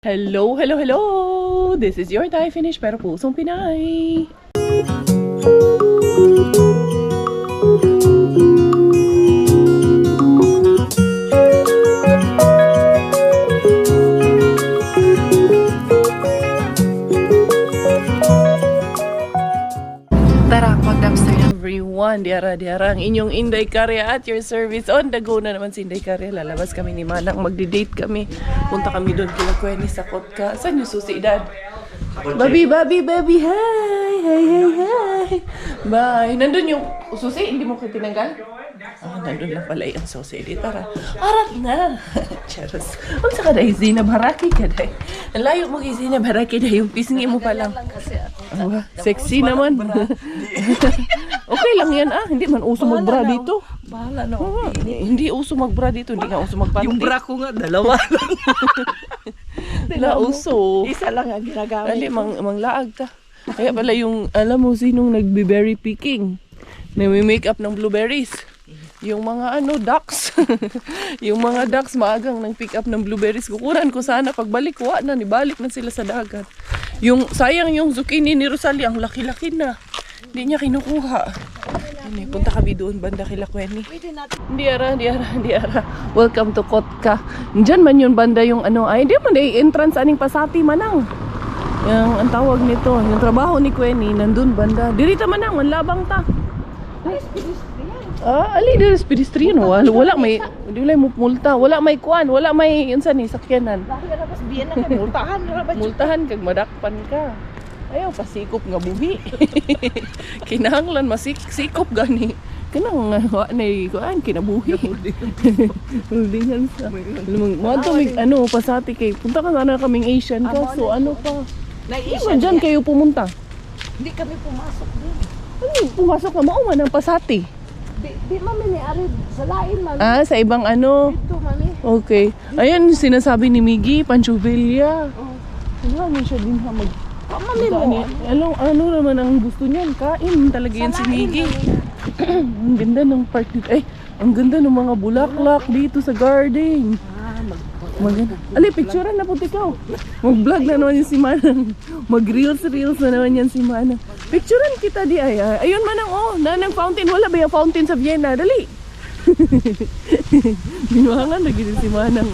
Hello, hello, hello! This is your Thai Finish pero pusong Pinay. Tara, mag-dumpster everyone. Diara ang inyong Inday Karya at your service on the go na naman si Inday Karya. Lalabas kami ni Manang, magdi-date kami. Punta kami doon kila Kweni sa Kotka. Saan yung susi, Dad? Baby, hi! Hi! Bye! Nandun yung susi, hindi mo kayo tinanggal? Nandun lang pala yung susi. Di, tara. Arat na! Charos. Kung sa kada Zinab Haraki ka, Day. Ang layo mo kay Zinab Haraki, Day. Yung pisngi mo pa lang. Sexy naman. Okay lang yan, Hindi man uso magbra dito. Bahala no. Hindi uso magbra dito. Hindi nga uso magpanty. Yung bra ko nga, dalawa lang. Wala uso. Isa lang ang ginagamit. Ali, manglaag ta. Kaya pala yung, alam mo, sinong nagbe-berry picking? Nami-make up ng blueberries. Yung mga ducks. Yung mga ducks maagang nang pick up ng blueberries. Kukunan ko sana pagbalik, nibalik na sila sa dagat. Sayang yung zucchini ni Rosalie, ang laki-laki na. Hindi niya kinukuha. Punta kami doon, banda kila Kweni. Hindi ara. Welcome to Kotka. Diyan man yun banda yung hindi man entrance aning Pasati Manang. Yung ang tawag nito, yung trabaho ni Kweni, nandun banda. Dirita Manang, manlabang ta. Ali deres pedestrian wala may multa, wala may kuan, wala may unsa ni sakyanan. Multahan kag madakpan ka. Ayaw pasikop nga buhi. Kinahanglan masikop gani. Kanang nay kuan kinabuhi. Holdingan sa. Mo mig Pasati kay punta ka sana kaming Asian ka. So pa? Nai-Asian diyan kayo pumunta. Hindi kami pumasok din. Pumasok na mo man ang Pasati. Di mami ni Arid sa lain mami. Sa ibang Dito mami. Okay. Ayan sinasabi ni Miggy, Panchuvilla. Ano siya din ha Mami mo. Ano naman ang gusto niyan? Kain talaga yan si Miggy. Ang ganda ng park dito. Ang ganda ng mga bulaklak dito sa garden. Maganda. Picturean na po ikaw. Mag-vlog na naman yan si Manang. Mag-reels na naman yan si Manang. Picturean kita di ay. Ayun Manang, nanang fountain. Wala ba yung fountain sa Vienna? Dali. Binuhangan na gini si Manang,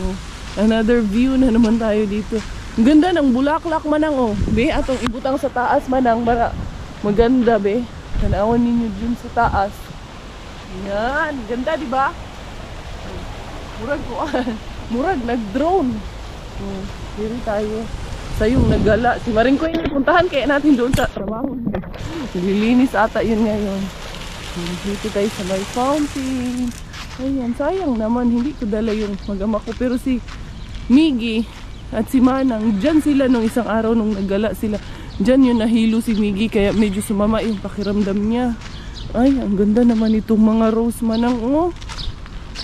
Another view na naman tayo dito. Ang ganda ng bulaklak Manang, Be, atong ibutang sa taas Manang. Maganda, be. Tanawan ninyo dun sa taas. Yan. Ganda, di ba? Murag nag-drone. Dito tayo. Sa yung naggala. Si Maring ko yung puntahan kaya natin doon sa trabaho. Lilinis ata yun ngayon. Dito tayo sa may fountain. Ayan, sayang naman. Hindi ko dala yung mag-ama ko. Pero si Miggy at si Manang, dyan sila nung isang araw nung naggala sila. Dyan yung nahilo si Miggy kaya medyo sumama yung pakiramdam niya. Ay, ang ganda naman itong mga rose Manang,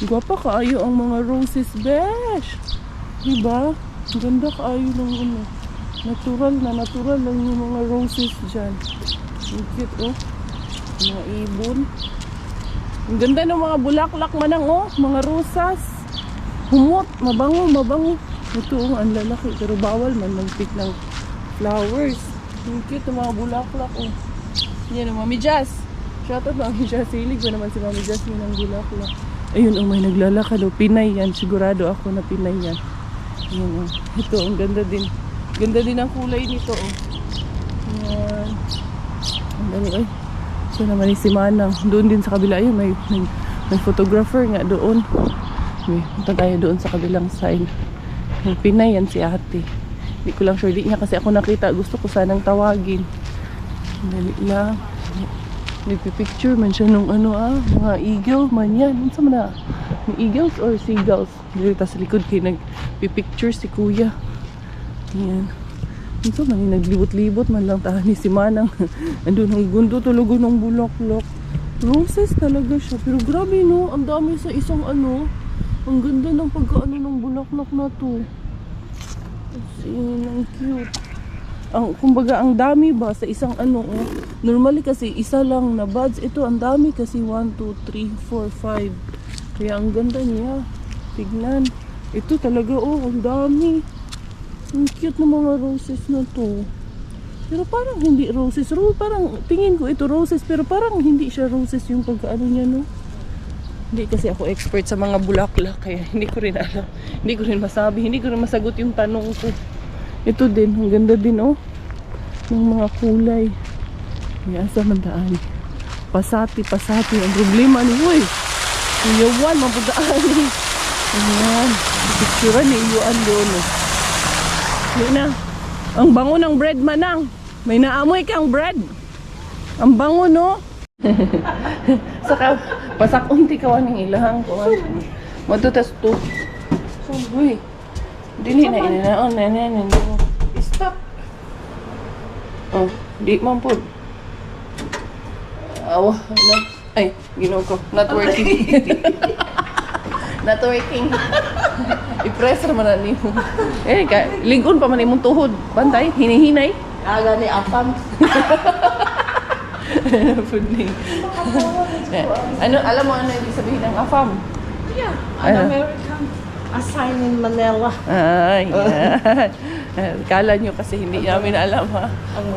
Gwapa kaayo ang mga roses, besh. Diba? Ganda kaayo ng natural lang yung mga roses dyan. Ang cute, Mga ibon. Ang ganda ng mga bulaklak Manang, mga rosas. Humot, mabango. Ito, ang lalaki. Pero bawal man mag-pick ng flowers. Ang cute ng mga bulaklak, Yan, Mami Jazz. Shoutout Mami Jazz. Hilig ko naman si Mami Jazz ng bulaklak. Ayun, may naglalakad, Pinay yan. Sigurado ako na Pinay yan. Ayun, ito, ang ganda din. Ganda din ang kulay nito, Yan. Ang dali, So naman si Manang. Doon din sa kabila, ayun, may photographer nga doon. Punta tayo doon sa kabilang side. Yung Pinay yan si ate. Hindi ko lang sure, di niya kasi ako nakita. Gusto ko sanang tawagin. Dali lang. Nagpipicture man siya nung mga eagle man yan. Ano sa mga eagles or seagulls? Dito sa likod kayo nagpipicture si kuya. Yan. Ano sa man naglibot-libot man lang tahan ni si Manang. Andun ang gundo talaga ng bulaklak. Roses talaga siya. Pero grabe ang dami sa isang Ang ganda ng pagkaano ng bulaklak na to. Kasi ang cute. Kumbaga ang dami ba sa isang normally kasi isa lang na buds, ito ang dami kasi 1, 2, 3, 4, 5 kaya ang ganda niya tignan ito talaga ang dami Ang cute ng mga roses na to. Pero parang hindi roses. Parang tingin ko ito roses, pero parang hindi siya roses yung pagkaano niya, no? Hindi kasi ako expert sa mga bulaklak, kaya hindi ko rin alam. Hindi ko rin masabi, hindi ko rin masagot yung tanong ko. Ito din, ang ganda din, oh. Ng mga kulay. May asa man daan. Pasati. Ang problema ni, uy. Iyawan, mapudaan eh. Ayan. Picturean ni Iyuan doon, oh. Yun na. Ang bango ng bread, manang. May naamoy kang bread. Ang bango, no? Saka, pasak unti ka waning ilahang ko. Matutas to. So, uy. Dili na inanaon. Stop. Oh, di man po. Awa, ay, ginaw ko. Not working. Not working. I-press naman na niyo. Ligon pa man imong tuhod. Bantay, hinihinay. Aga ni Apam. Pudling. Ano, alam mo ano ibig sabihin ng AFAM? Yeah, an American assigned in Manila. Ay, yan. Kala nyo kasi hindi namin alam, ha?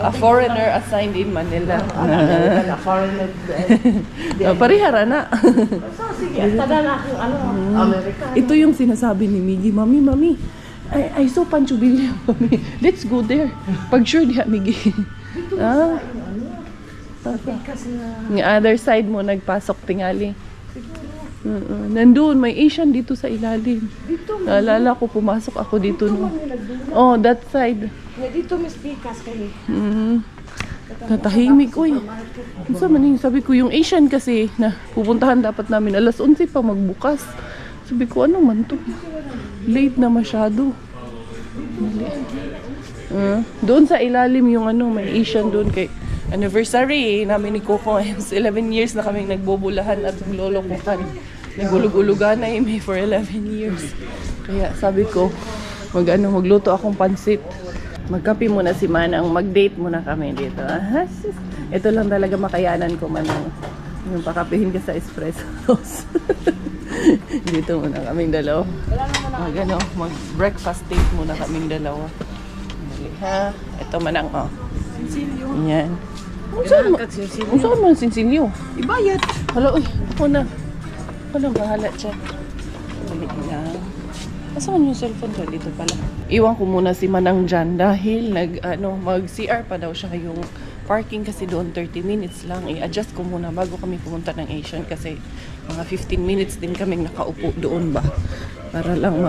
A foreigner assigned in Manila. A foreigner. Parihara na. So, sige, tada na akong American. Ito yung sinasabi ni Miggy, Mami, I saw Pancho Villa, Mami. Let's go there. Pag sure diha, Miggy. Ah. Kasi na... Yung other side mo, nagpasok tingali. Nandun, may Asian dito sa ilalim. Dito, Naalala ko, pumasok ako dito. No? Oh, that side. dito Miss Picas kayo. Natahimik, uy. Ano man yung sabi ko, yung Asian kasi na pupuntahan dapat namin alas 11 pa magbukas. Sabi ko, ano man to? Late na masyado. Doon sa ilalim yung ano, may Asian doon kay anniversary namin ni Coco. 11 years na kaming nagbubulahan at naglolokohan. Nagulug-ulugan na may for 11 years. Kaya sabi ko, magluto akong pansit. Magkape muna si Manang, mag-date muna kami dito. Ito lang talaga makayanan ko, Manang. Yung pakapihin ka sa espresso house. Dito muna kaming dalawa. Mag-breakfast date muna kaming dalawa. Ha? Ito Manang, oh. Sinsilyo. Yan. Saan mo ang sinsilyo? Ibayad. Hala, uy. Ako na. Walang bahala siya. Balik lang. Asan yung cellphone ko? Dito pala. Iwan ko muna si Manang dyan dahil mag-CR pa daw siya yung parking kasi doon 30 minutes lang. I-adjust ko muna bago kami pumunta ng Asian kasi mga 15 minutes din kaming nakaupo doon ba. Para lang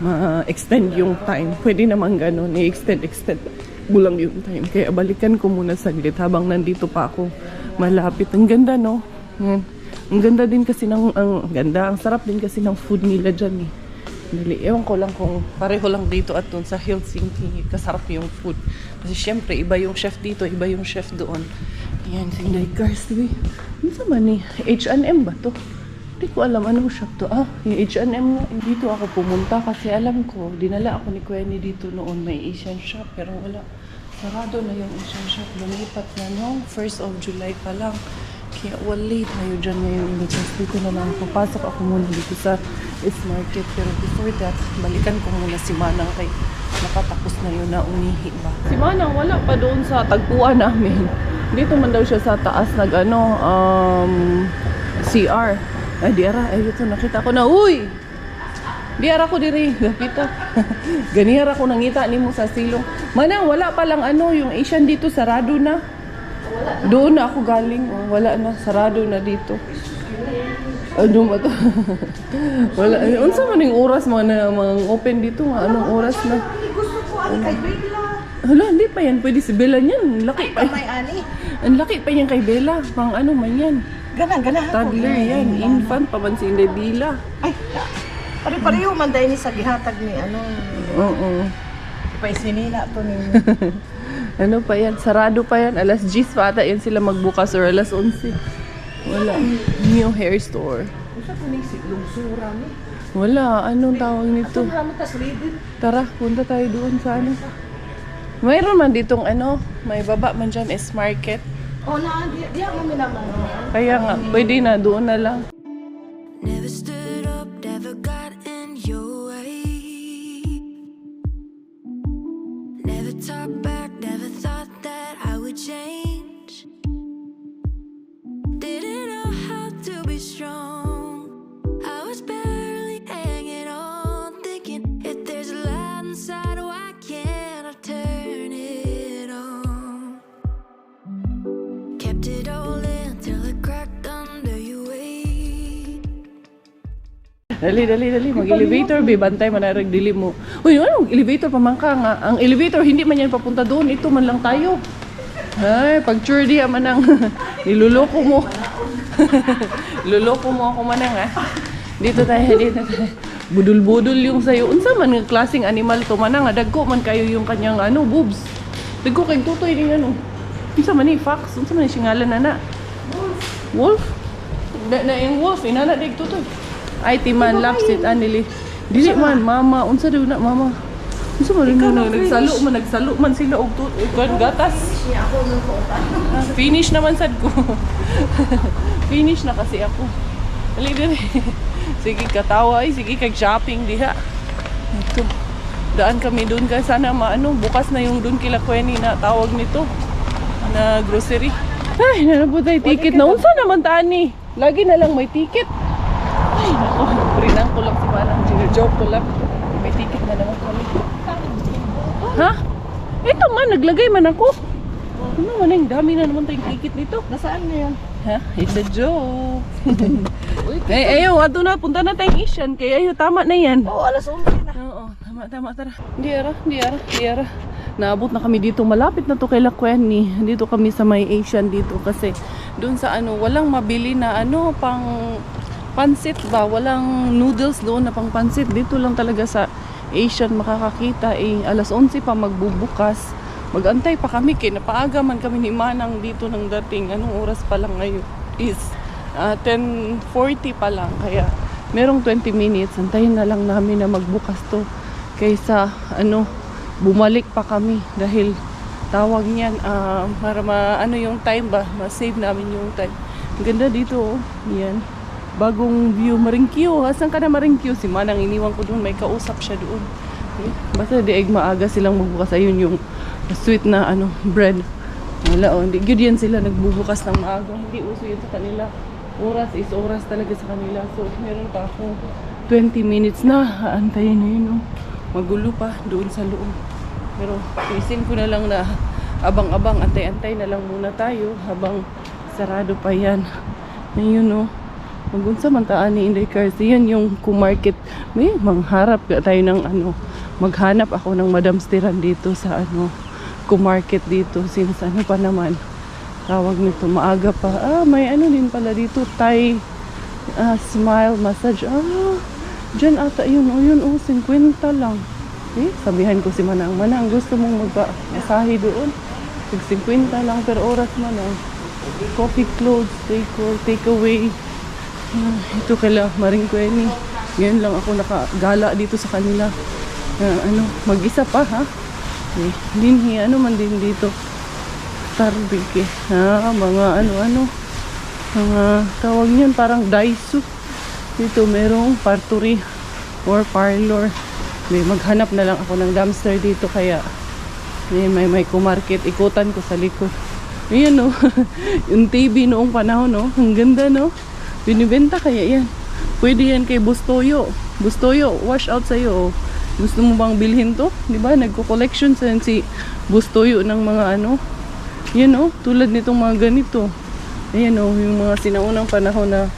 ma-extend yung time. Pwede naman ganun. I-extend bulang yung time. Kaya balikan ko muna saglit habang nandito pa ako. Malapit. Ang ganda, no? Ang ganda din kasi ang sarap din kasi ng food nila dyan, eh. Ewan ko lang kung pareho lang dito at doon sa Helsinki kasarap yung food. Kasi syempre iba yung chef dito, iba yung chef doon. Yan, Sinday Garsley. Ano sa man eh? H&M ba to? Hindi ko alam anong shop to. Yung H&M na. Dito ako pumunta kasi alam ko, dinala ako ni Quenny dito noon. May Asian shop pero wala. Sarado na yung Asian shop. Lumipat na noong 1st of July pa lang. Kaya wala tayo dyan ngayon. Dito na lang. Papasok ako muna dito sa Market. Pero before that, balikan ko muna si Manang kay nakatapos na yun na umihi ba. Si Manang wala pa doon sa tagpuan namin. Dito man daw siya sa taas CR. Ay, diara. Ay, ito, nakita ko na. Uy! Diara ko diri. Nakita. Ganiyara ko nangita ni mo sa silong. Manang, wala pa lang yung Asian dito. Sarado na. Doon na ako galing. Wala na. Sarado na dito. Ano ba ito? Wala. Unsa man yung oras mga open dito? Anong oras na? Gusto ko kay Bella. Hala, hindi pa yan. Pwede si Bella niyan. Laki pa. May ani. Ang laki pa yan kay Bella. Pang ano man yan. Gana. Toddler yan. Infant pa man si Bella. Ay, pare-pareho man dahil ni sa gihatag ni Oo. Paisinina to ni. Ano pa yan? Sarado pa yan. Alas 10 pa ata yan sila magbukas or alas 11. Wala. New hair store. Usa ko ning lungsura ni. Wala. Anong tawag nito? Ramo tas ready. Tara, punta tayo doon sa ano. Mayroon man ditong may baba man dyan is market. Oh, na di mo minaman. Kaya nga, pwede na, doon na lang. Never stood up, never got in your way. talk back, never thought that I would change. Didn't know how to be strong. I was barely hanging on, thinking if there's a light inside, why can't I turn it on? Kept it all in till it cracked under your weight. Dali. Mag-elevator, be. Bantay man na dili mo. Uy, ano? Elevator pa man ka nga. Ang elevator, hindi man yan papunta doon. Ito man lang tayo. Ay, pag-sure diya man ang niluloko mo. Luloko mo ako man ang, ha? Dito tayo. Budul-budul yung sayo. Unsa man nga klaseng animal to man nga. Dagko man kayo yung kanyang, boobs. Dagko kay tutoy din, Unsa man ni fox? Unsa man ni singalan na? Wolf? Na yung wolf, inana dig tutoy. Ay, timan, lapsit, anili. Dili man, mama. Unsa daw na, mama? Unsa man nagsalo man sila og gatas. Finish naman sad ko. Finish na kasi ako. Dali. Sige katawa ay, sige kag shopping diha. Ito. Daan kami doon kay sana bukas na yung doon kila Kweni na tawag nito na grocery. Ay, nanabot ay ticket na. Unsa naman tani? Lagi na lang may ticket. Ay, naku, nagprinang ko lang si Manang. Joke ko lang. May ticket na naman kami. Ha? Ito man, naglagay man ako. Ano man, ang dami na naman tayong ticket nito. Nasaan na yan? Ha? It's a joke. Ay, ayaw, ato na. Punta na tayong Asian. Kaya ayaw, tama na yan. Oo, alas 11 na. Oo, tama, tara. Di ara. Naabot na kami dito. Malapit na to kay Lakweni. Dito kami sa may Asian dito kasi doon sa walang mabili na pang pansit ba? Walang noodles doon na pang pansit. Dito lang talaga sa Asian makakakita. Alas 11 pa magbubukas. Magantay pa kami. Napaaga man kami ni Manang dito ng dating. Anong oras pa lang ngayon? Is 10:40 pa lang. Kaya merong 20 minutes. Antayin na lang namin na magbukas to. Kaysa bumalik pa kami. Dahil tawag niyan para yung time ba? Ma-save namin yung time. Ang ganda dito. Yan. Bagong view, Maringkyo. Asan ka na Maringkyo? Si Manang iniwan ko doon, may kausap siya doon. Basta diig maaga silang magbukas. Ayun yung sweet na bread. Wala hindi good yan sila nagbubukas ng maaga. Hindi uso yun sa kanila. Oras is oras talaga sa kanila. So meron pa ako 20 minutes na. Aantayin na yun. Magulo pa doon sa loob. Pero isin ko na lang na abang-abang, antay-antay na lang muna tayo habang sarado pa yan. Ayun magunsa man taan ni Inday Cars. Yan yung kumarket. May mangharap tayo ng maghanap ako ng Madam's Tiran dito sa kumarket dito. Since pa naman tawag nito maaga pa. May din pala dito. Thai smile massage. Dyan ata yun. 50 lang. Sabihan ko si Manang, gusto mong magpa-masahe doon? 50 lang per oras Manang. Coffee clothes, take away. Ito kala Maringkweni. Ngayon lang ako nakagala dito sa kanila. Mag-isa pa ha. Dinhi man din dito. Tarbike. Mga mga tawag niyan parang daisu. Dito merong parturi or parlor. Maghanap na lang ako ng dumpster dito kaya may kumarket. Ikutan ko sa likod. Ayan yung TV noong panahon ang ganda binibenta kaya yan. Pwede yan kay Bustoyo. Bustoyo, wash out sa'yo. Gusto mo bang bilhin to? Diba? Nagko-collection si Bustoyo ng mga yan tulad nitong mga ganito. Ayan yung mga sinaunang panahon na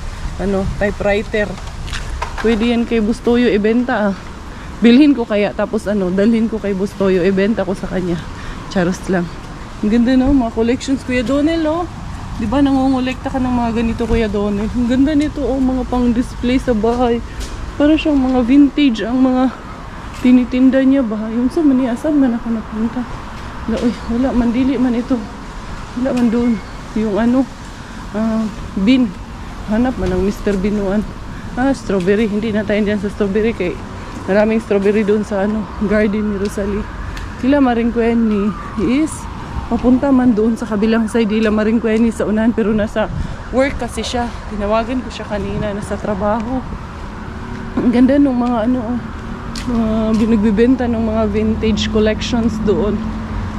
typewriter. Pwede yan kay Bustoyo ibenta Bilhin ko kaya tapos dalhin ko kay Bustoyo ibenta ko sa kanya. Charos lang. Ang ganda mga collections Kuya Donel Diba nangongolekta ka ng mga ganito Kuya Donel? Ang ganda nito mga pang display sa bahay. Para siyang mga vintage ang mga tinitinda niya ba? Yung sa maniasan man ako napunta. Wala man dili man ito. Wala man doon. Yung bin. Hanap man ng Mr. Binuan. Strawberry. Hindi na tayo dyan sa strawberry kay maraming strawberry doon sa garden ni Rosalie. Sila Maringkweni is papunta man doon sa kabilang side nila Maringkweni sa unahan pero nasa work kasi siya. Tinawagan ko siya kanina, nasa trabaho. Ang ganda ng mga binagbibenta ng mga vintage collections doon.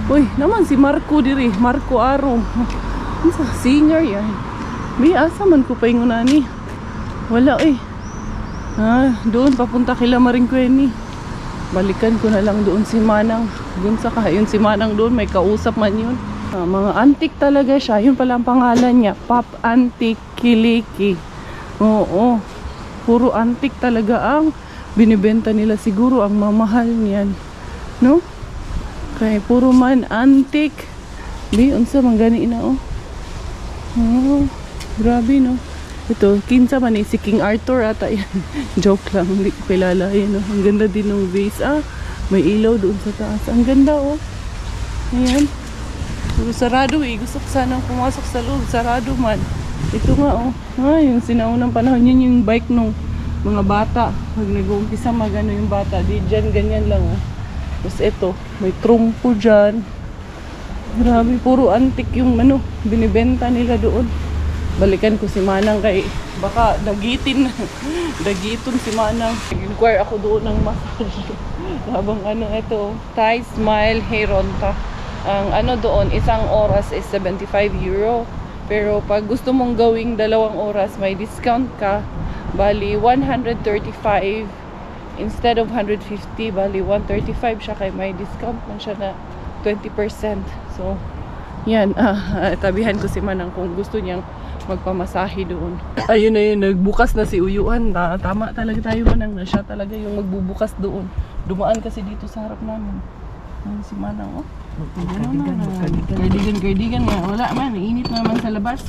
Uy, naman si Marco diri, Marco Arong. Isa singer yan. May asa man ko pa yung unani. Wala eh. Doon papunta kila Maringkweni. Balikan ko na lang doon si Manang. Doon sa yun si Manang doon, may kausap man yun. Mga antique talaga siya. Yun pala ang pangalan niya, Pop Antique Kiliki. Oo. Puro antique talaga ang binibenta nila. Siguro ang mamahal niyan. No? Kaya puro man antique. Di, unsa man gani na oh. Oh, grabe no. Ito, kinsa man si King Arthur ata yan. Joke lang, hindi ko kilala. Ayan, oh. Ang ganda din ng vase. May ilaw doon sa taas. Ang ganda oh. Ayan. Pero sarado eh. Gusto ko sanang pumasok sa loob. Sarado man. Ito nga oh. Yung sinaunang panahon. Yun yung bike nung mga bata. Pag nag-uumpisa magano yung bata. Di dyan, ganyan lang oh. Tapos ito, may trumpo dyan. Grabe, puro antique yung binibenta nila doon. Balikan ko si Manang kay baka dagitin si Manang. Nag-inquire ako doon ng massage. Habang ito, Thai Smile Heronta. Ang doon, isang oras is 75 euro. Pero pag gusto mong gawing 2 oras, may discount ka. Bali, 135 instead of 150. Bali, 135 siya kay may discount man siya na 20%. So, yan. Tabihan ko si Manang kung gusto niyang magpamasahe doon. Ayun na yun, nagbukas na si Uyuan. Tama talaga tayo Manang na siya talaga yung magbubukas doon. Dumaan kasi dito sa harap namin. Si Manang, oh. Cardigan nga. Wala man, init naman sa labas.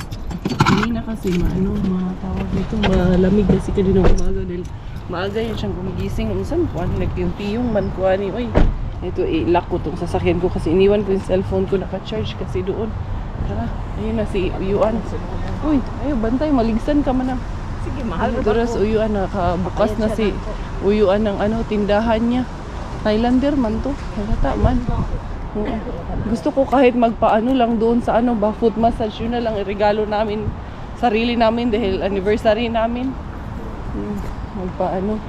Hindi na kasi matawag dito. Malamig kasi ka din ng umaga dahil maaga yan siyang gumigising. Saan kuhan, nagpiyong-piyong man kuhan ni, oy. Ito, i-lock ko itong sasakyan ko kasi iniwan ko yung cellphone ko naka-charge kasi doon. Ayun na si Uyuan. Uy, ayun, bantay, maligsan ka man. Sige, mahal Ito ras Uyuan, nakabukas na si Uyuan ng tindahan niya. Thailander man to, halata man. Gusto ko kahit magpaano lang doon sa foot massage, yun na lang regalo namin, sarili namin dahil anniversary namin. Magpaano.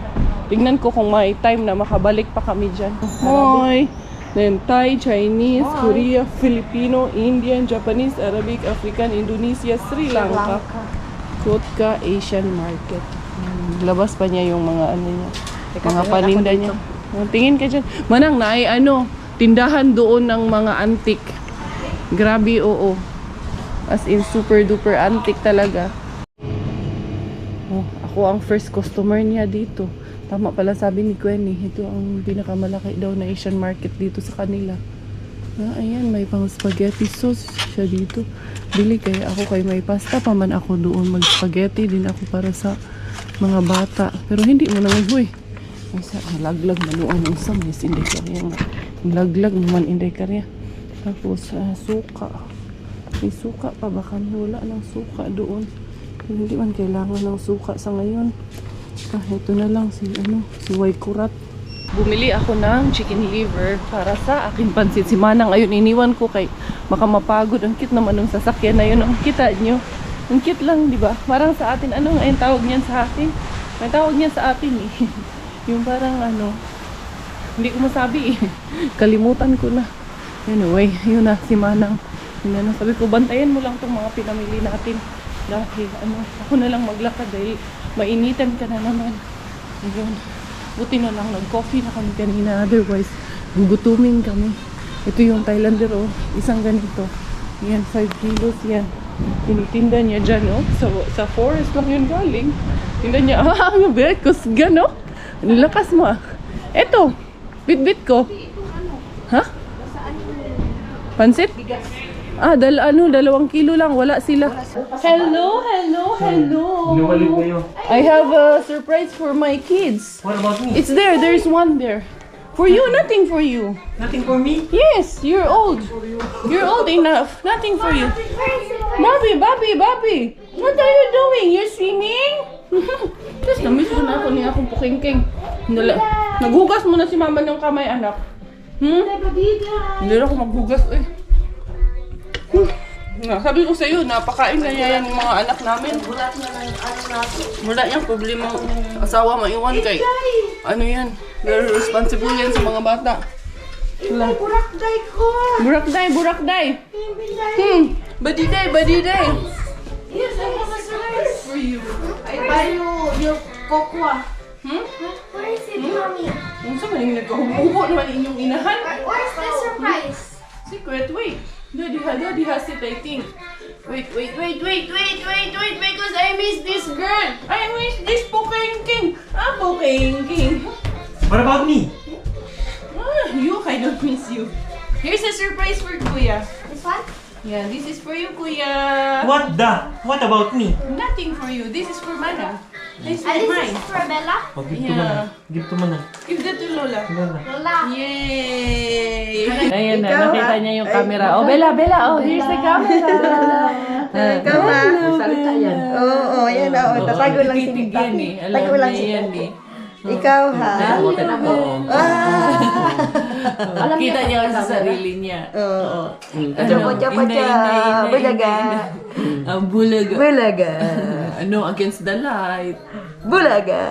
Tingnan ko kung may time na makabalik pa kami dyan. Hoy! Then Thai, Chinese, Korea, Filipino, Indian, Japanese, Arabic, African, Indonesia, Sri Lanka. Kotka Asian Market. Labas pa niya yung mga niya. Mga paninda niya. Tingin ka dyan. Manang na ay tindahan doon ng mga antique. Grabe, oo. As in super duper antique talaga. Ako ang first customer niya dito. Tama pala sabi ni Quenny, ito ang pinakamalaki daw na Asian market dito sa kanila. Ayan, may pang spaghetti sauce siya dito. Bili kaya ako kay may pasta pa man ako doon. Mag-spaghetti din ako para sa mga bata. Pero hindi mo naman, huy. Ay, laglag manuan ng sa may inday karya nga. Laglag naman inday karya. Tapos, suka. May suka pa ba kami? Wala ng suka doon. Hindi man kailangan ng suka sa ngayon. Ito na lang si Waikurat. Bumili ako ng chicken liver para sa aking pansit. Si Manang ayun, iniwan ko kay baka mapagod. Ang cute naman ng sasakyan na yun. Ang kita nyo. Ang cute lang, di ba? Parang sa atin, ano ang tawag niyan sa atin? May tawag niyan sa atin eh. Yung parang hindi ko masabi eh. Kalimutan ko na. Anyway, yun na si Manang. Yun na, sabi ko, bantayan mo lang itong mga pinamili natin. Dahil ako na lang maglakad dahil mainitan ka na naman. Ayun. Buti na lang nag-coffee na kami kanina. Otherwise, gugutumin kami. Ito yung Thailander oh. Isang ganito. Yan, 5 kilos yan. Tinitinda niya dyan oh. Sa forest lang yun galing. Tinda niya, mabit, kusga no? Nilakas mo ah. Eto, bit-bit ko. Ha? Pansit? Dal 2 kilo lang, wala sila. Hello. I have a surprise for my kids. What about me? It's there, there's one there. For you, nothing for you. Nothing for me? Yes, you're old. You're old enough. Nothing for you. Bobby. What are you doing? You're swimming? Tapos namiss ko na ako niya akong pukingking. Naghugas mo na si mama ng kamay, anak. Hindi na ako maghugas eh. Sabi ko sa iyo, napakain na yan yung mga anak namin. Wala yung problema asawa maiwan kay. Ano yan? Very responsible yan sa mga bata. Wala. Burakday ko. Burakday. Badiday. Yes, I have a surprise for you. I buy you your cocoa. What is it, mommy? Kung saan man yung nagkahubo naman inyong inahan? What is the surprise? Secret, wait. Daddy has it, I think. Wait, because I miss this girl. I miss this Poking. Poking. What about me? You, I don't miss you. Here's a surprise for Kuya. This one? Yeah, this is for you, Kuya. What about me? Nothing for you. This is for Mana. This is And this mine. is for Bella. Oh, give to Yeah. Mana. Give to Mana. Give that to Lola. Lola. Lola. Yay! Ayan na, nakita niya yung camera. Oh, Bella, oh, here's the camera. Ikaw ha? Salita yan. Oo, yan o. Tatago lang si Titig yan eh. Alam Tago lang niya si yan eh. Ikaw ha? Tinan mo. Kita niya sa sarili niya. Oo. Ano? Bulaga. Ang bulaga. Bulaga. Ano, against the light. Bulaga.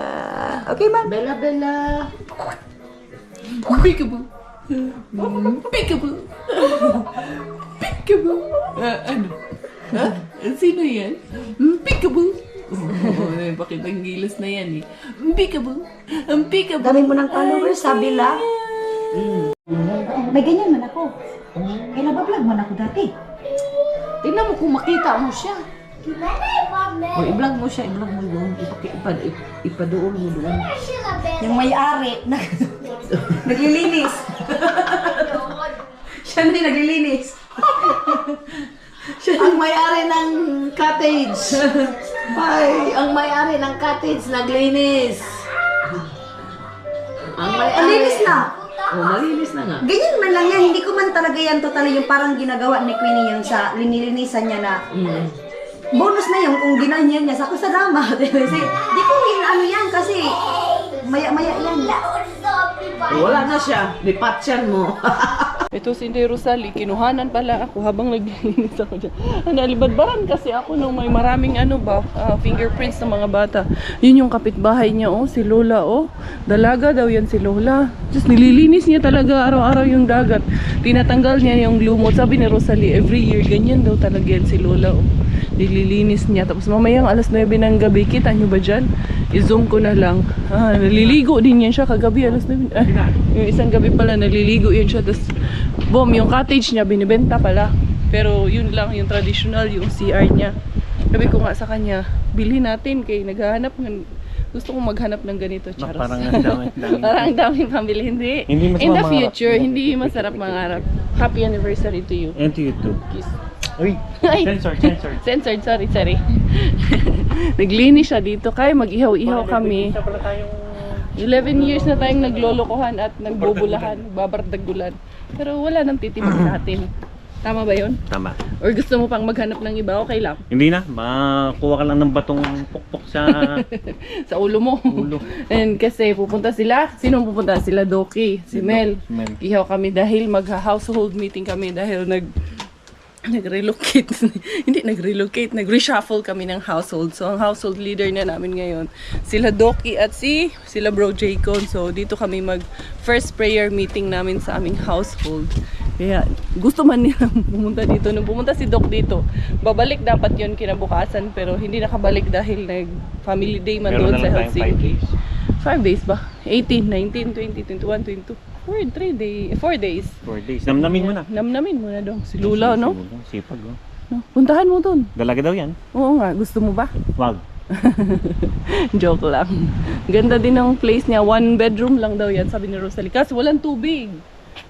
Okay, man. Bella. Peekaboo. Peekaboo. Peekaboo. Ano? Ha? Sino yan? Peekaboo. Oh, bakit ang gilas na yan eh? Peekaboo. Peekaboo. Dami mo ng followers, sabi la. May ganyan man ako. Kaya nabablog man ako dati. Tingnan mo kung makita mo siya. O i-vlog mo siya, i-vlog mo doon. Ipadoon mo doon. Yung may-ari, naglilinis. Siya na yung naglilinis. Ang may-ari ng cottage. Ay, ang may-ari ng cottage naglinis. Ang may-ari. Malinis na. Oh, malinis na nga. Ganyan man lang yan. Hindi ko man talaga yan totally yung parang ginagawa ni Queenie yung sa linilinisan niya na bonus na yung kung ginanyan niya sa drama. Kasi di ko ano yan kasi maya-maya yan. Wala na siya. Lipatyan mo. Ito si Inday Rosalie, kinuhanan pala ako habang naglilinis ako dyan. Nalibadbaran kasi ako nung may maraming fingerprints ng mga bata. Yun yung kapitbahay niya, si Lola, Dalaga daw yan si Lola. Just nililinis niya talaga araw-araw yung dagat. Tinatanggal niya yung lumot. Sabi ni Rosalie, every year ganyan daw talaga yan si Lola, Nililinis niya. Tapos mamayang alas 9 ng gabi, kita nyo ba dyan? I-zoom ko na lang. Naliligo din yan siya kagabi, alas 9. Yung isang gabi pala, naliligo yan siya. Tapos, yung cottage niya, binibenta pala. Pero yun lang, yung traditional, yung CR niya. Sabi ko nga sa kanya, bilhin natin kay naghahanap ng... Gusto kong maghanap ng ganito, Charos. Parang ang dami. Parang ang daming pamili. Hindi. Hindi masama In the mangarap. future, hindi masarap mangarap. Happy anniversary to you. And to you too. Kiss. Uy, Ay. censored. Sorry. Naglinis siya dito. Kaya mag-ihaw-ihaw kami. 11 years na tayong naglolokohan at nagbubulahan, babardagulan. Pero wala nang titibig sa atin. Tama ba yun? Tama. Or gusto mo pang maghanap ng iba? Okay lang. Hindi na, makuha ka lang ng batong pukpok sa Sa ulo mo. ulo. And kasi pupunta sila. Sino pupunta? Sila Doki, si Mel. Ihaw kami dahil mag-household meeting kami dahil nag-relocate. Hindi nag-relocate, nag-reshuffle kami ng household. So ang household leader na namin ngayon, sila Doki at sila Bro Jaycon. So dito kami first prayer meeting namin sa aming household. Kaya gusto man nila pumunta dito. Nung pumunta si Doc dito, babalik dapat yon kinabukasan pero hindi nakabalik dahil nag-family day man doon sa Helsinki. 5 days ba? 18, 19, 20, 21, 22. 4 days. 4 days. Namnamin mo na. Namnamin mo na dong. Si Lula, no? Sipag, No? Puntahan mo dun. Dalaga daw yan. Oo nga, gusto mo ba? Wag. Joke lang. Ganda din ng place niya. 1 bedroom lang daw yan, sabi ni Rosalie. Kasi walang tubig.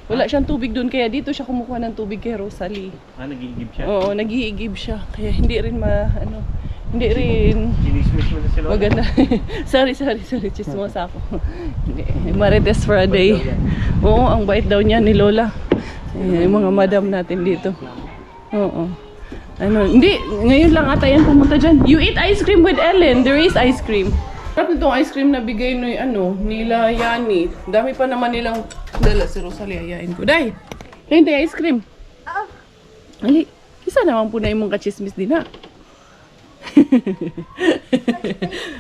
Wala siyang tubig dun. Kaya dito siya kumukuha ng tubig kay Rosalie. Nag-iigib siya. Oo, nag-iigib siya. Kaya hindi rin hindi rin Sinismis mo na si Lola. maganda. sorry. Chismosa ako. Marites for a day. Oo, ang bait daw niya ni Lola. Yung mga madam natin dito. Oo. Hindi, ngayon lang ata yan pumunta dyan. You eat ice cream with Ellen. There is ice cream. Sarap nitong ice cream na bigay nila Yani. Dami pa naman nilang dala si Rosalie. Ayain ko. Day! Hindi ice cream. Ali, isa naman po na imong kachismis din ha.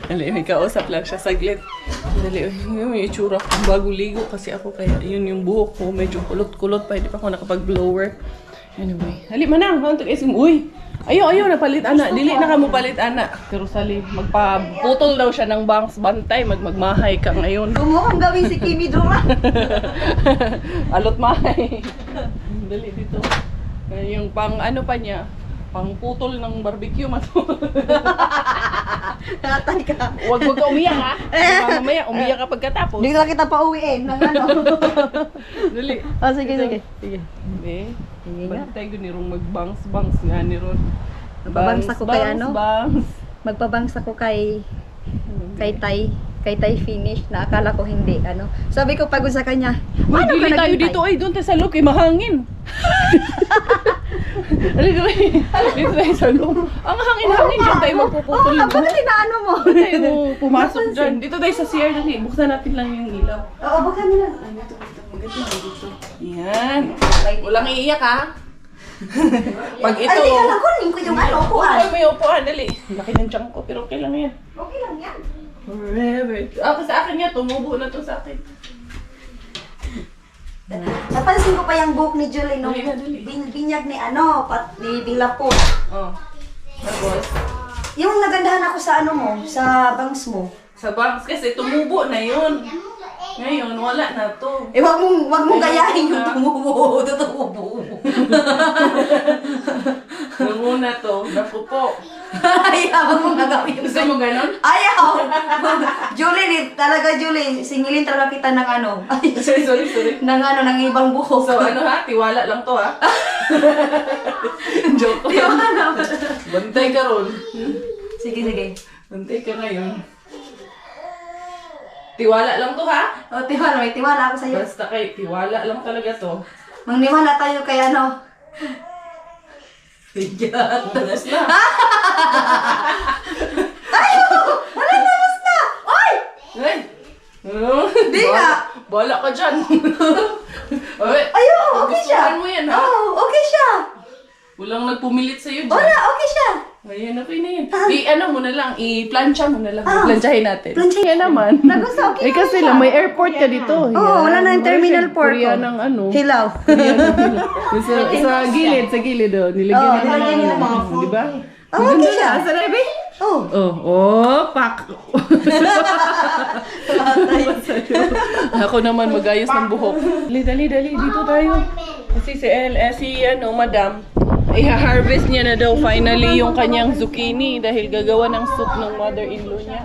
Dali, may kausap lang siya saglit. Dali, yung itsura ko bago ligo kasi ako kaya yun yung buhok ko medyo kulot-kulot pa, hindi pa ako nakapag-blower. Anyway, dali manang, hantok isim. Uy, ayaw, napalit ana. Dili na ka mo palit ana. Pero sali, magpaputol daw siya ng bangs bantay, magmahay ka ngayon. Gumukhang gawin si Kimi Dora. Alot mahay. Dali dito. Yung pang ano pa niya, pang putol ng barbecue mato. Tatay ka. Huwag ka umiyak ha. Mamaya umiyak ka pagkatapos. Hindi na kita pauwiin ng ano. Dali. Oh, sige. Sige. Hindi. Bantay ko ni Ron magbangs-bangs nga ni Ron. Magbabangs ako kay ano? Bangs. Magpabangs ako kay Tay finish na akala ko hindi ano. Sabi ko pagod sa kanya. Uy, "Ano dili ka tayo naghintay?" dito ay doon tayo sa loob kay mahangin. Dito tayo sa loob. Ang hangin-hangin dyan tayo magpuputol. Oo, bakit inaano mo? Tayo pumasok dyan. Dito tayo sa CR dali. Buksan natin lang yung ilaw. Oo, buksan mo na. Yan. Walang iiyak ha. Pag ito. Ay, teka lang, kunin ko yung ano, upuan. Ay, may upuan. Dali. Laki ng tiyan ko pero okay lang yan. Okay lang yan. Forever. Sa akin yan. Tumubo na to sa akin. Napansin ko pa yung book ni Julie nung Dali. binyag ni ano, ni Bilapot. Oh. Tapos, Yung nagandahan ako sa ano mo, sa bangs mo. sa bangs kasi tumubo na yun. Ngayon, wala na to. Eh, wag mong gayahin yung tumubo. Tutubo. Nung una to, naku po. Ayaw mong nagawin. Gusto mo ganon? Ayaw! Julie, talaga Julie, singilin talaga kita ng ano. Sorry. ng ano, ng ibang buhok. So ano ha, tiwala lang to ha. Joke ko. Bantay ka ron. Sige. Bantay ka ngayon. Tiwala lang to ha. O, tiwala, may tiwala ako sa'yo. Basta kay tiwala lang talaga to. Mangniwala tayo kay ano. Tapos na. Ay! Di nga. Bala ka dyan. Ay, Ayun, okay siya. gustuhan mo yan ha. Oo, okay siya. Walang nagpumilit sa'yo dyan. Wala, okay siya. Ayan, okay na yan. I-ano mo na lang, i-plancha mo na lang. Plansyahin natin. Plansyahin. Yan naman. Nagusto, okay Eh kasi lang, may airport ka dito. Oo, wala na yung terminal port. Korea ng ano. Hilaw. Sa gilid oh. Nilagyan nila nilagyan nila ng mga food. Di ba? Oh, okay siya. Sa Rebe? Oh. Pak. Ako naman magayos ng buhok. Dali. Dito tayo. Kasi si madam, i-harvest niya na daw finally yung kanyang zucchini dahil gagawa ng soup ng mother-in-law niya.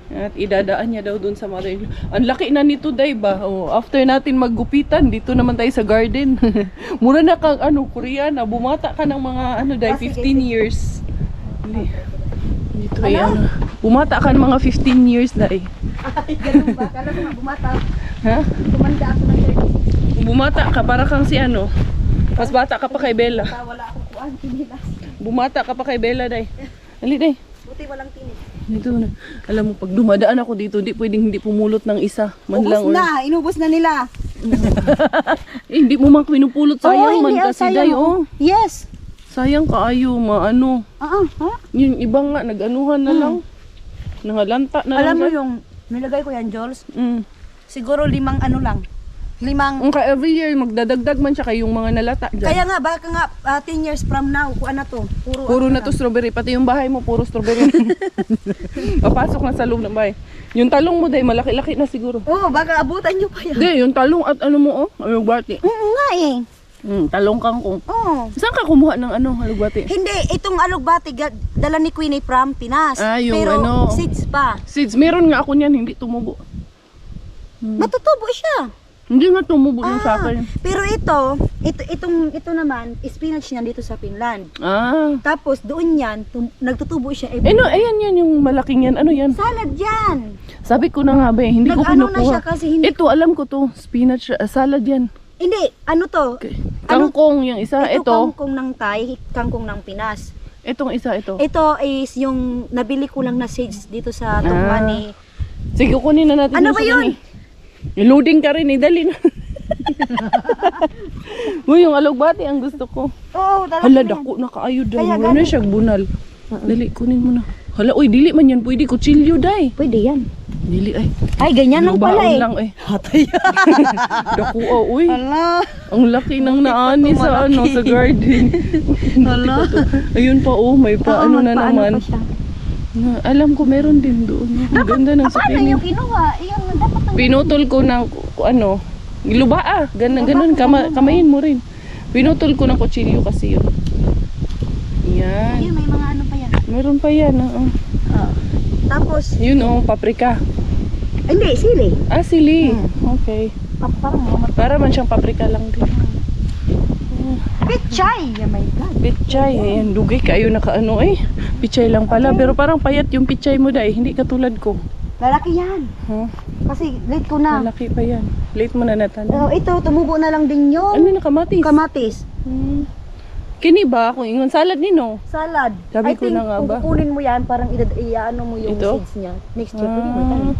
At idadaan niya daw dun sa mother-in-law. Ang laki na nito, day ba? Oh, after natin maggupitan, dito naman tayo sa garden. Mura na kang Koreana, bumata ka ng mga 15 years. Dito ay bumata ka ng mga 15 years, day. Ay, ganun ba? Kala ko nga bumata. Ha? Tumanda ako ng 36. Bumata ka para kang si mas bata ka pa kay Bella. Wala akong kuwan, tinilas. Bumata ka pa kay Bella, day. Dali, day. Buti walang tinis. Dito na. Alam mo, pag dumadaan ako dito, di pwedeng hindi pumulot ng isa. Man lang. Inubos na nila. Hindi mo man pinupulot. Sayang man kasi, day. Oh. Yes. Sayang kaayo, maano. Yung iba nga, nag-anuhan na lang. Nangalanta na Alam mo lang. yung nilagay ko yan, Jules? Mm. Siguro 5 ano lang. 5. Kaya every year, magdadagdag man siya kay yung mga nalata dyan. Kaya nga, baka nga 10 years from now, kung ano to, Puro na to strawberry. Pati yung bahay mo, puro strawberry. Papasok na sa loob ng bahay. Yung talong mo, day, malaki-laki na siguro. Oo, baka abutan nyo pa yan. Hindi, yung talong at ano mo, alugbati. Nga eh. Talong kangkong. Oo. Saan ka kumuha ng alugbati? Hindi, itong alugbati, dala ni Queenie from Pinas. Ah, yung Pero ano. seeds pa. Seeds, meron nga ako niyan, hindi tumubo. Matutubo siya. Hindi nga tumubo yung sa akin. Pero ito naman, spinach niyan dito sa Finland. Ah. Tapos doon yan, nagtutubo siya. Ayan yan, yung malaking yan. Ano yan? Salad yan. Sabi ko na nga ba, hindi ko Nag-ano na pinukuha. siya kasi hindi- Ito, alam ko to, spinach, salad yan. Hindi, ano to? Kangkong yung isa, Ito ito. kangkong ng Thai, kangkong ng Pinas. Itong isa, ito. Ito is yung nabili ko lang na seeds dito sa Tungmani. Sige, kunin na natin. Ano yung ba sa yun? kanya. Loading ka rin, dali na. Uy, yung alugbati ang gusto ko. Oo, talaga. Hala, dako na kaayo daw. Kaya Wala na ganun. siya bunal. Dali, kunin mo na. Hala, uy, dili man yan. Pwede kutsilyo, day. Pwede yan. Dili, ay. Ay, ganyan lang pala Lubaon eh. lang, eh. Hatay. Dakuha, uy. Hala. Ang laki ng naani sa sa garden. Hala. Ayun pa, oh, may pa, ano na naman. pa siya. Alam ko, meron din doon. Ang ganda ng Paano sakini. yung kinuha? Yung dapat ang... Pinutol ko ng, ano, luba ganun, kamayin mo rin. Pinutol ko ng kutsilyo kasi yun. Yan. Ayun, may mga ano pa yan. Meron pa yan, oo. Tapos, Yun, oh, paprika. hindi, sili. Ah, sili. Okay. Parang mga Para man siyang paprika lang din. pichay. Oh my God. Pichay, ayan, dugay kayo nakaano eh. Pichay lang pala, pero parang payat yung pichay mo dahil hindi katulad ko. Lalaki yan. Huh? Kasi late ko na. Malaki pa yan. Late mo na natanong. Ito, tumubo na lang din Ano yung na kamatis? kamatis. Kini ba kung ingon salad nino? Salad. Sabi I ko think na nga kung ba? kukunin mo yan, parang iaano mo yung Ito? seeds niya. Next year, pwede mo tanim.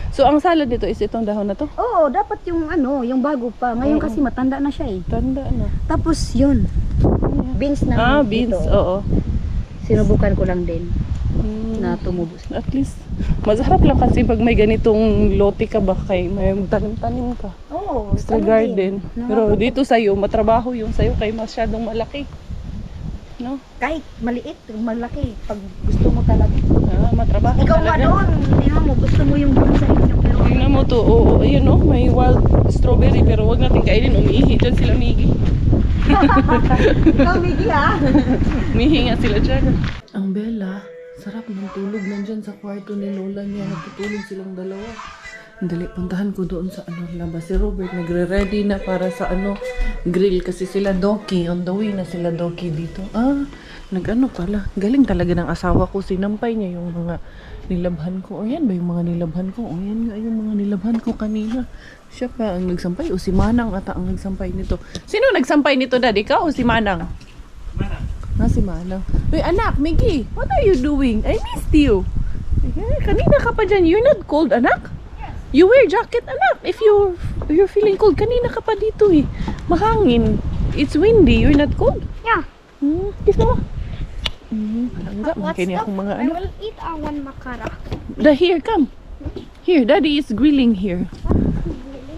So ang salad nito is itong dahon na to? Oo, dapat yung ano, yung bago pa. Ngayon kasi matanda na siya eh. Tanda na. Tapos yun, beans na Beans, dito. oo. Sinubukan ko lang din na tumubo. At least, masarap lang kasi pag may ganitong lote ka ba kay may tanim-tanim ka. Oo, Extra garden. Pero dito sa'yo, matrabaho yung sa'yo kay masyadong malaki. No? kahit maliit, malaki, pag gusto mo talaga. Matrabaho Ikaw nga talaga. doon, tingnan mo, gusto mo yung doon sa inyo. Pero Tingnan mo to, oo, ayun no, may wild strawberry pero wag natin kainin, umiihi dyan sila Miggy. ikaw, Miggy ha? Umiihi nga sila dyan. Ang Bella, sarap ng tulog nandyan sa kwarto ni Lola niya, nagtutulog silang dalawa. Dali, puntahan ko doon sa labas. Si Robert nagre-ready na para sa grill kasi sila Doki. On the way na sila Doki dito. Nag-ano pala. Galing talaga ng asawa ko. Sinampay niya yung mga nilabhan ko. O yan ba yung mga nilabhan ko? O yan nga yung mga nilabhan ko kanina. Siya pa ang nagsampay o si Manang ata ang nagsampay nito. Sino nagsampay nito, Dad? Ikaw o si Manang? Manang. Si Manang. Uy, anak, Miggy, what are you doing? I missed you. Kanina ka pa dyan. You're not cold, anak? You wear jacket, anak. If you're feeling cold, kanina ka pa dito eh. Mahangin. It's windy. You're not cold? Yeah. Kiss mo. Palangga. Kaya akong mga I will eat one makara. Here, come. Here, Daddy is grilling here.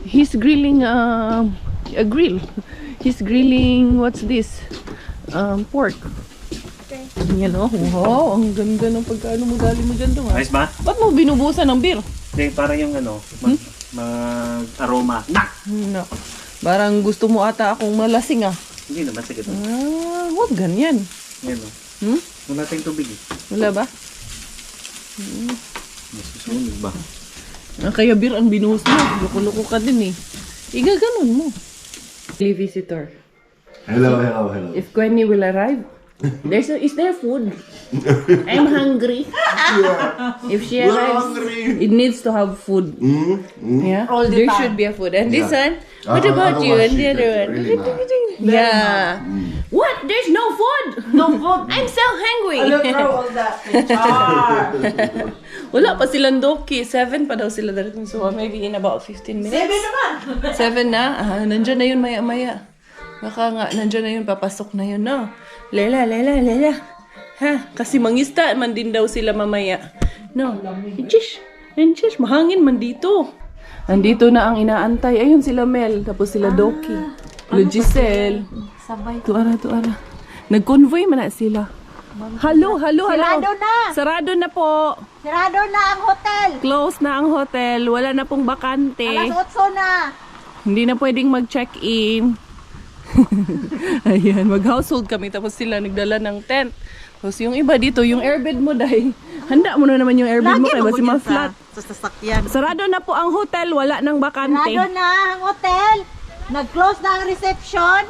He's grilling a grill. He's grilling, what's this? Pork. Okay. Yan oh. Wow, ang ganda ng pagkaano mo dali mo dyan to ha. Ayos ba? Ba't mo binubusan ng beer? Hindi, para yung mag-aroma. No. Parang gusto mo ata akong malasing ah. Hindi naman, sige to. Huwag ganyan. Yan o. Wala tayong tubig eh. Wala ba? Mas susunog ba? Kaya beer ang binuhos mo. Loko-loko ka din eh. Igaganon mo. Visitor. Hello. If Quenny will arrive, is there food? I'm hungry. If she arrives, it needs to have food. Yeah, there should be a food. And this one, what about you? And the other one, yeah. What? There's no food. No food. I'm so hungry. all that. Wala pa silang Doki. 7 pa daw sila darating. So maybe in about 15 minutes. 7 naman. 7 na? Nandyan na yun maya-maya. Baka nga, nandyan na yun, papasok na yun, no? Lela. Ha? Kasi mangista man din daw sila mamaya. No? Inchish, mahangin man dito. Andito na ang inaantay. Ayun sila Mel, tapos sila Doki. Giselle. Sabay. Tuara. Nag-convoy man na sila. Hello. Sarado na! Sarado na po. Sarado na ang hotel! Close na ang hotel. Wala na pong bakante. Alas 8 na! Hindi na pwedeng mag-check-in. Ayan, mag-household kami. Tapos sila nagdala ng tent. Tapos yung iba dito, yung airbed mo dahil. Handa mo na naman yung airbed mo kaya kasi ma-flat. Sa sasakyan. Sarado na po ang hotel. Wala nang bakante. Sarado na ang hotel! Nag-close na ang reception!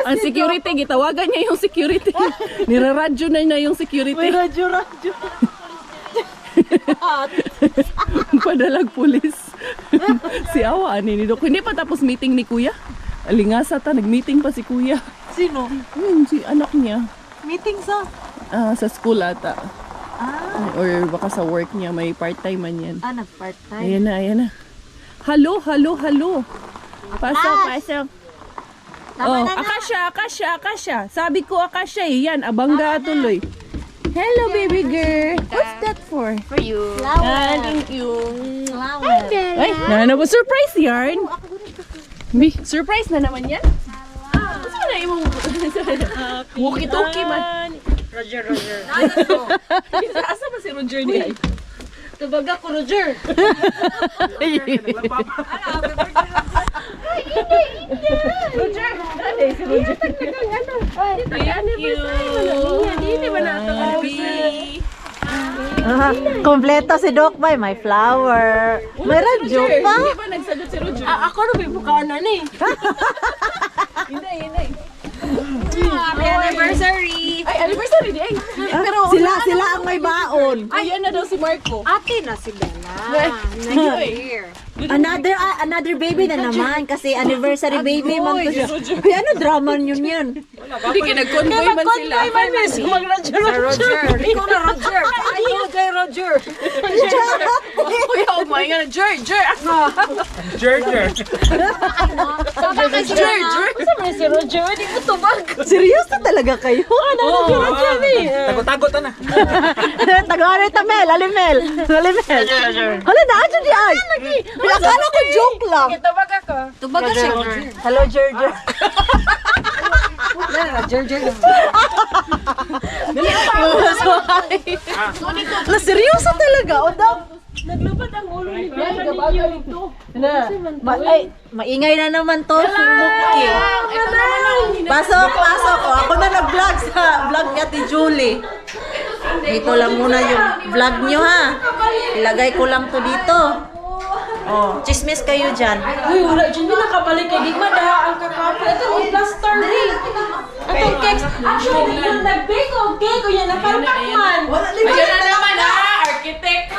Ang security, gitawagan niya yung security. Niraradyo na yung security. Radyo. Padalag pulis. Si Awa, ni Dok. Hindi pa tapos meeting ni Kuya. Alingasa ta, nag-meeting pa si Kuya. Sino? Si anak niya. Meeting sa? Sa school ata. Or baka sa work niya, may part-time man yan. Nag-part-time. Ayan na. Hello. Pasok. Oh, Akasha. Sabi ko Akasha eh. Yan, abangga tuloy. Hello, baby girl. What's that for? For you. Ah, thank you. Flower. Ay, na ba surprise yarn? Bi, surprise na naman yan. Gusto mo na imong walkie-talkie man. Roger. Asa ba si Roger niya? Tubaga ko, Roger. Roger, dali si Roger. Thank you. Hindi ba nato Kompleto si Doc Bay, may flower. May radyo pa. Hindi ba nagsagot si Roger? Ako na may bukanan eh. Hindi. Happy anniversary! Ay, anniversary di ay. Pero Sila ang may baon. ay, yan na daw si Marco. Ate na si Bella. Another baby na naman kasi anniversary baby man to siya. Ay, ano drama yun yan? Hindi kayo nag-convoy man sila. Roger. Ikaw na Roger. Ayaw kay Roger. Kuya, oh my God. Jer. Georgia. Seryoso talaga kayo? Tago-tago to na. Taga-aray ta Mel, Alimel. Hala na, adyo di ay. Akala ko joke lang. Tubaga siya. Hello, Georgia. La, seryoso talaga. O daw. Naglubad ang ulo ni Bella. Gabagal ito. Maingay na naman to. Pasok. O, ako na nag-vlog sa vlog ni Ate Julie. Dito lang muna yung vlog nyo ha. Ilagay ko lang to dito. Oh, chismis kayo dyan. Uy, wala dyan din nakabalik kay Digma dahil ang kakapo. Ito yung plaster ring. Atong cakes. Actually, yung nag-bake o cake o yan, nakalpakman. Ayun na naman architect.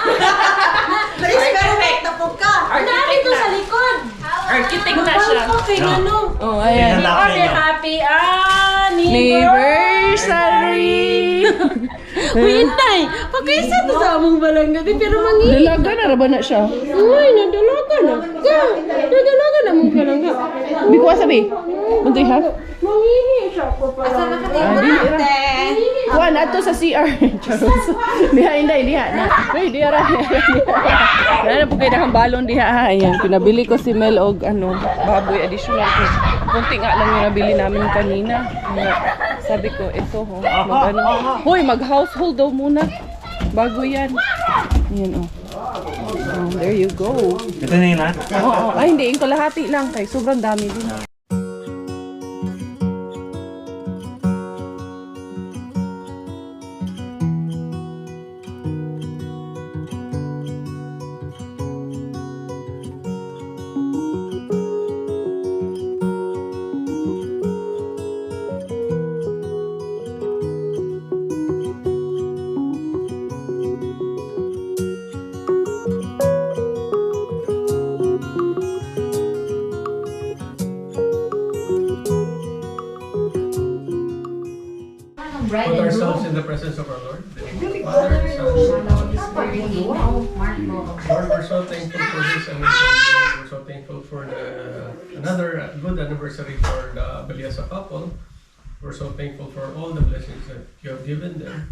Architect. Tapog ka. Namin to sa likod. Architect na siya. Okay, ano? Oh, ayan. Happy Anniversary! Uy, Inday, pag-isa to sa among balangga, pero mangi. Dalaga na raba na siya. Uy, nadalaga na. Nadalaga na mong balangga. Di ko sabi. Untoy ha? Mangihi siya ko pa. Kuha na to sa CR. Charles. Diha, Inday, diha na. Uy, diha ra. Na po kayo balon diha ha. Ayan, pinabili ko si Mel og baboy additional ko. Kunti nga lang yung nabili namin kanina. Sabi ko, ito ho. Hoy, mag-household daw muna. Bago yan. Ayan there you go. Ito na yun ha? Oo. Ay, hindi. Yung kalahati lang. Kay sobrang dami din. Put ourselves in the presence of our Lord. Father, Son, Lord, we're so thankful for this anniversary. We're so thankful for another good anniversary for the Beliasa couple. We're so thankful for all the blessings that you have given them.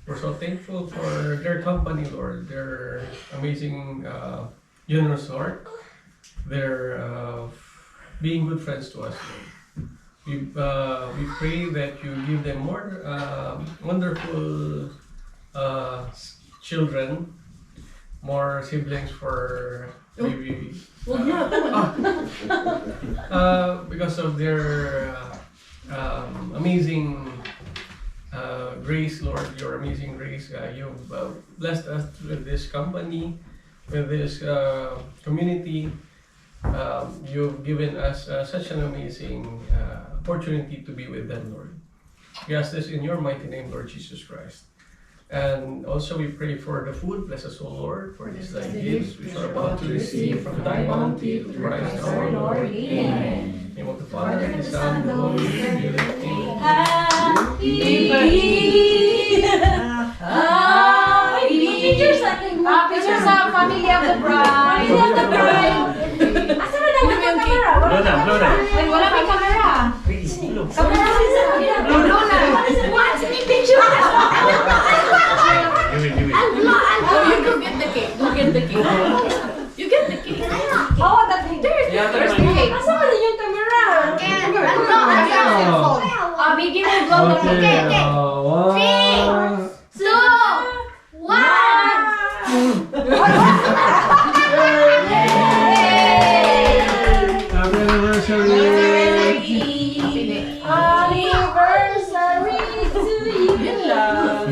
We're so thankful for their company, Lord, their amazing, generous heart, their being good friends to us, Lord. We pray that you give them more wonderful children, more siblings for maybe because of their amazing grace, Lord, your amazing grace. You've blessed us with this company, with this community. You've given us such an amazing opportunity to be with them, Lord. We ask this in your mighty name, Lord Jesus Christ. And also we pray for the food. Bless us, O Lord, for these thy gifts which are about to receive from thy bounty through Christ our Lord. Amen. In the name of the Father, and the Son, and the Holy Spirit. Pictures sa family of the bride. Asa na naman yung camera? Blow na. Wala may camera. Happy anniversary!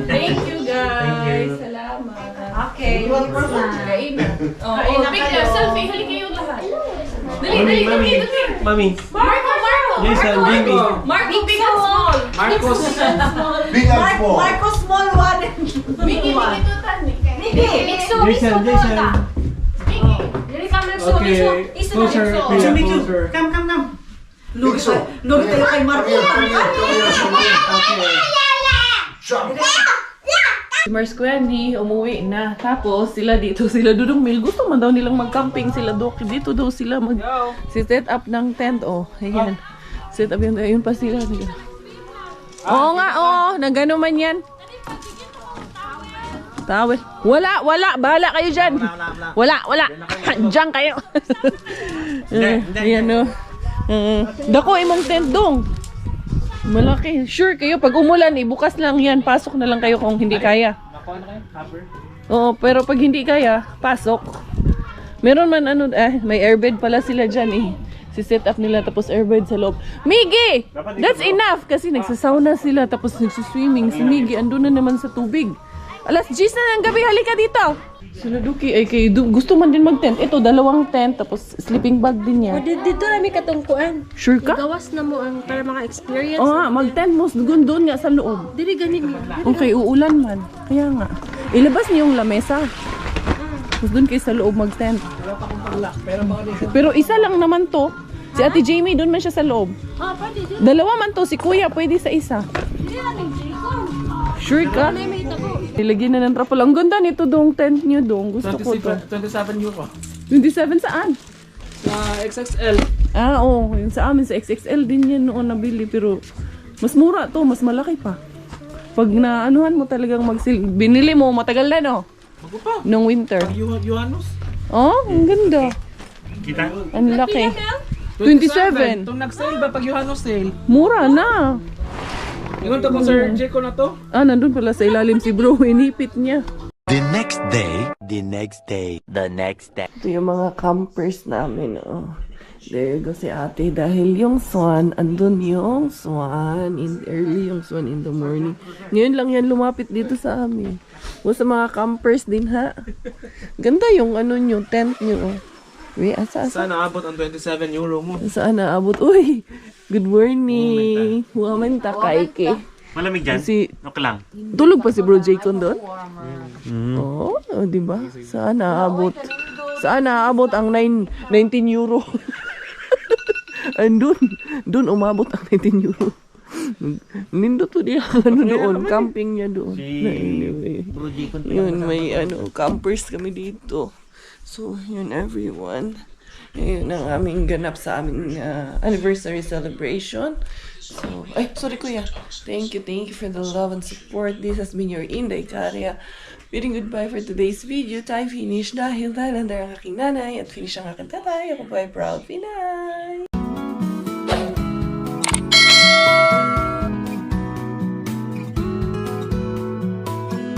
Thank you guys. Salamat. Okay. Kain na. Picture, selfie. Hali kayo lahat. Dali. Mami. Marco! Jason, Jimmy. Marco, big and small. Marcos. Big and small. Marco small one. Miki, tutan. Mixo. Jason. Dili ka mixo. Okay. Closer, Pia, closer. Lugi tayo kay Marco. Si Mars Kuani umuwi na. Tapos sila dito, sila Dudong Mil. Gusto man daw nilang mag-camping sila Doc. Dito daw sila set up ng tent. Oh, ayan. Set up yun. Ayun pa sila. Oo nga, oo. Nagano man yan. Tawel. Wala. Bahala kayo dyan. Wala. Diyan kayo. Ayan o. Dako imong tent dong. Malaki. Sure kayo, pag umulan, bukas lang yan. Pasok na lang kayo kung hindi kaya. Oo, pero pag hindi kaya, pasok. Meron man may airbed pala sila dyan eh. Si-set up nila tapos airbed sa loob. Miggy! That's enough! Kasi nagsasauna sila tapos nagsiswimming. Si Miggy andun na naman sa tubig. Alas 10 na ng gabi, halika dito! Sila Duki ay gusto man din mag-tent. Ito, 2 tent tapos sleeping bag din yan. Dito namin katungkuan. Sure ka? Gawas na mo ang para maka-experience. Oo nga, mag-tent mo. Doon nga sa loob. Dili ganin. Okay, uulan man. Kaya nga. Ilabas niyo yung lamesa. Tapos doon kayo sa loob mag-tent. Pero isa lang naman to. Si Ate Jamie, doon man siya sa loob. Pwede din. 2 man to. Si Kuya, pwede sa isa. Sure ka? Nilagyan na ng trapal. Ang ganda nito dong tent niyo dong. Gusto ko to. 27 euro. 27 saan? Sa XXL. Oo. Yung sa amin sa XXL din yan noon nabili. Pero mas mura to. Mas malaki pa. Pag naanuhan mo talagang binili mo, matagal na no? Bago pa. Nung winter. Johannes. Oh, ang ganda. Kita? Ang laki. 27. Itong nag-sale ba pag Johannes sale? Mura na. Ingon to kung Sir Jeko na to. Nandun pala sa ilalim si bro. Inipit niya. The next day. Ito yung mga campers namin. Oh. There you go si ate. Dahil yung swan, andun yung swan. Early yung swan in the morning. Ngayon lang yan lumapit dito sa amin. O sa mga campers din ha. Ganda yung nyo, tent nyo. Oh. Wait, asa? Saan naabot ang 27 euro mo? Saan naabot? Uy! Good morning! Huwaman ta kaike. Malamig dyan? Okay lang. Tulog pa si Bro Jaycon doon? Oo, di ba? Saan naabot? Saan naabot ang 19 euro? Andun. Doon umabot ang 19 euro. Nindot to diya doon. Camping niya doon. Anyway. Yun, may campers kami dito. So, yun everyone. Yun ang aming ganap sa aming anniversary celebration. So, sorry kuya. Thank you for the love and support. This has been your Inday Karya. Bidding goodbye for today's video. Time finish dahil andar ang aking nanay at finish ang aking tatay. Ako po ay proud Pinay.